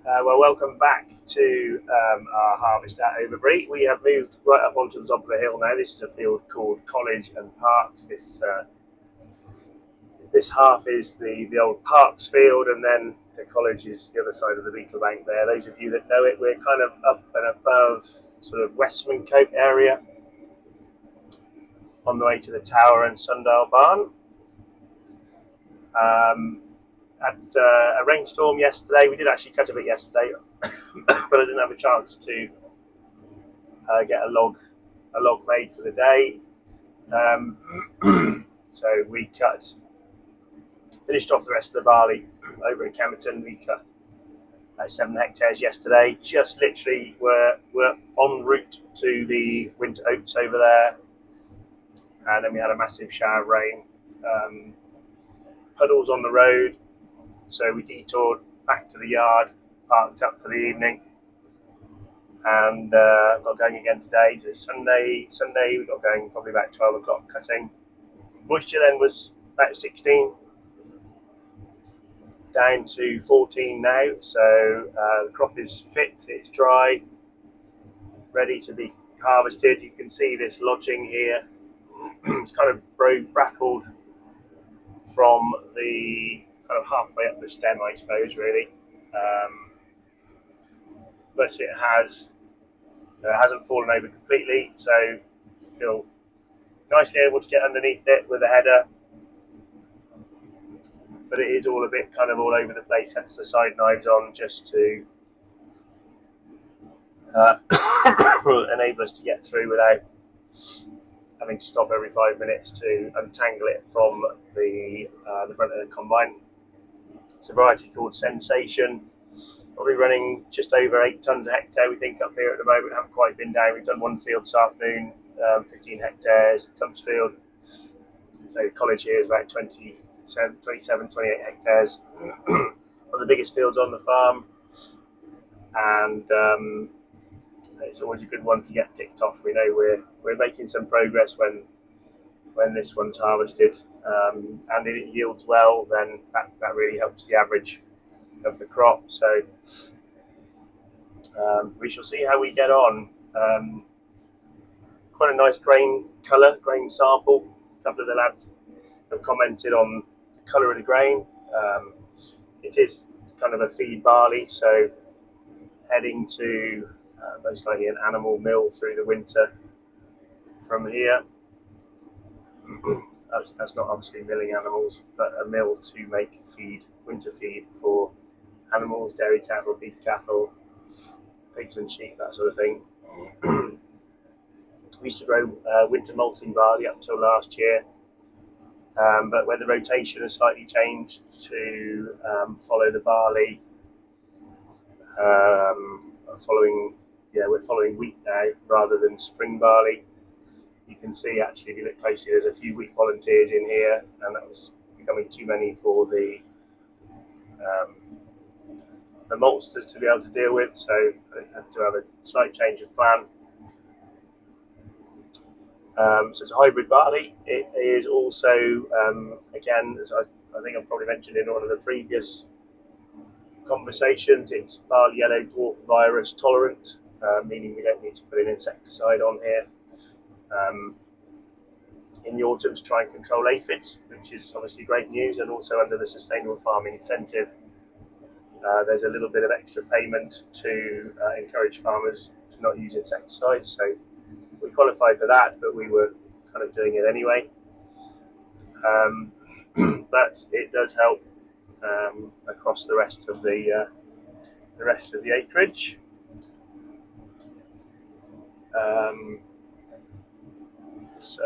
Well, welcome back to our harvest at Overbury. We have moved right up onto the top of the hill now. This is a field called College and Parks. This half is the old Parks field, and then the college is the other side of the Beetle Bank there. Those of you that know it, we're kind of up and above sort of Westmancote area on the way to the Tower and Sundial Barn. Had a rainstorm yesterday. We did actually cut a bit yesterday, but I didn't have a chance to get a log made for the day. So we finished off the rest of the barley over in Kemerton. We cut 7 hectares yesterday. Just literally we're en route to the winter oats over there, and then we had a massive shower of rain. Puddles on the road. So we detoured back to the yard, parked up for the evening, and got going again today. So Sunday we got going probably about 12 o'clock cutting. Moisture then was about 16, down to 14 now. So the crop is fit, it's dry, ready to be harvested. You can see this lodging here. It's kind of brackled from the kind of halfway up the stem, I suppose, really, but it hasn't fallen over completely, so still nicely able to get underneath it with a header, but it is all a bit kind of all over the place, hence the side knives on, just to enable us to get through without having to stop every 5 minutes to untangle it from the front of the combine. It's a variety called Sensation, probably running just over 8 tonnes a hectare, we think, up here at the moment. Haven't quite been down. We've done one field this afternoon, 15 hectares, Tumpsfield. So the college here is about 27, 28 hectares. One of the biggest fields on the farm, and it's always a good one to get ticked off. We know we're making some progress when this one's harvested, and if it yields well, then that really helps the average of the crop. So we shall see how we get on. Quite a nice grain colour, grain sample. A couple of the lads have commented on the colour of the grain. It is kind of a feed barley, so heading to most likely an animal mill through the winter from here. That's not obviously milling animals, but a mill to make feed, winter feed for animals, dairy cattle, beef cattle, pigs and sheep, that sort of thing. We used to grow winter malting barley up until last year, but where the rotation has slightly changed to follow the barley, we're following wheat now rather than spring barley. You can see, actually, if you look closely, there's a few wheat volunteers in here, and that was becoming too many for the maltsters to be able to deal with, so I had to have a slight change of plan. So it's a hybrid barley. It is also, again, as I think I've probably mentioned in one of the previous conversations, it's barley yellow dwarf virus tolerant, meaning we don't need to put an insecticide on here. In the autumn to try and control aphids, which is obviously great news, and also under the sustainable farming incentive, there's a little bit of extra payment to encourage farmers to not use insecticides. So we qualified for that, but we were kind of doing it anyway. But it does help across the rest of the acreage. So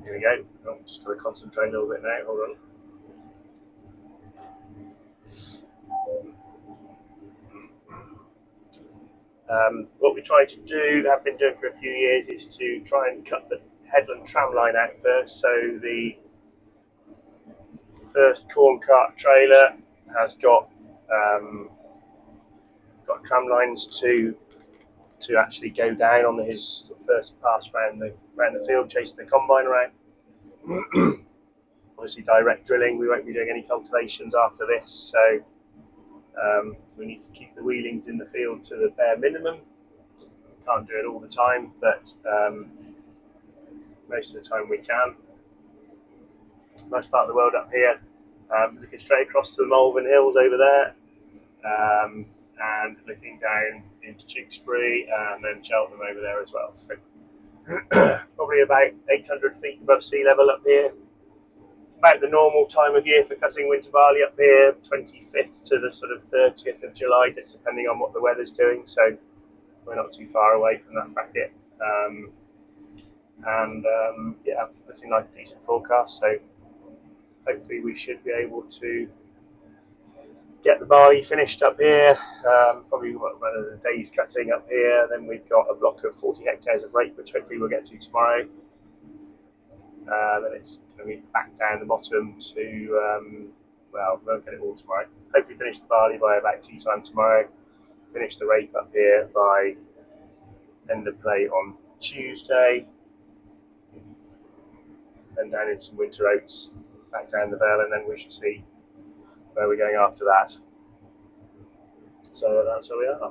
here we go. I'm just going to concentrate a little bit now. Hold on. What we try to do, have been doing for a few years, is to try and cut the headland tram line out first. So the first corn cart trailer has got tram lines to actually go down on his first pass around the field, chasing the combine around. obviously direct drilling. We won't be doing any cultivations after this, so we need to keep the wheelings in the field to the bare minimum. Can't do it all the time, but most of the time we can. Nice part of the world up here, looking straight across to the Malvern Hills over there, and looking down into Tewkesbury and then Cheltenham over there as well. So probably about 800 feet above sea level up here. About the normal time of year for cutting winter barley up here, 25th to the sort of 30th of July, just depending on what the weather's doing. So we're not too far away from that bracket. Yeah, looking like a decent forecast. So hopefully we should be able to get the barley finished up here. Probably one of the days cutting up here. Then we've got a block of 40 hectares of rape, which hopefully we'll get to tomorrow. Then it's going to be back down the bottom to, well, we won't get it all tomorrow. Hopefully finish the barley by about tea time tomorrow. Finish the rape up here by end of play on Tuesday. Then down in some winter oats, back down the Vale, and then we shall see where we're going after that. So that's where we are.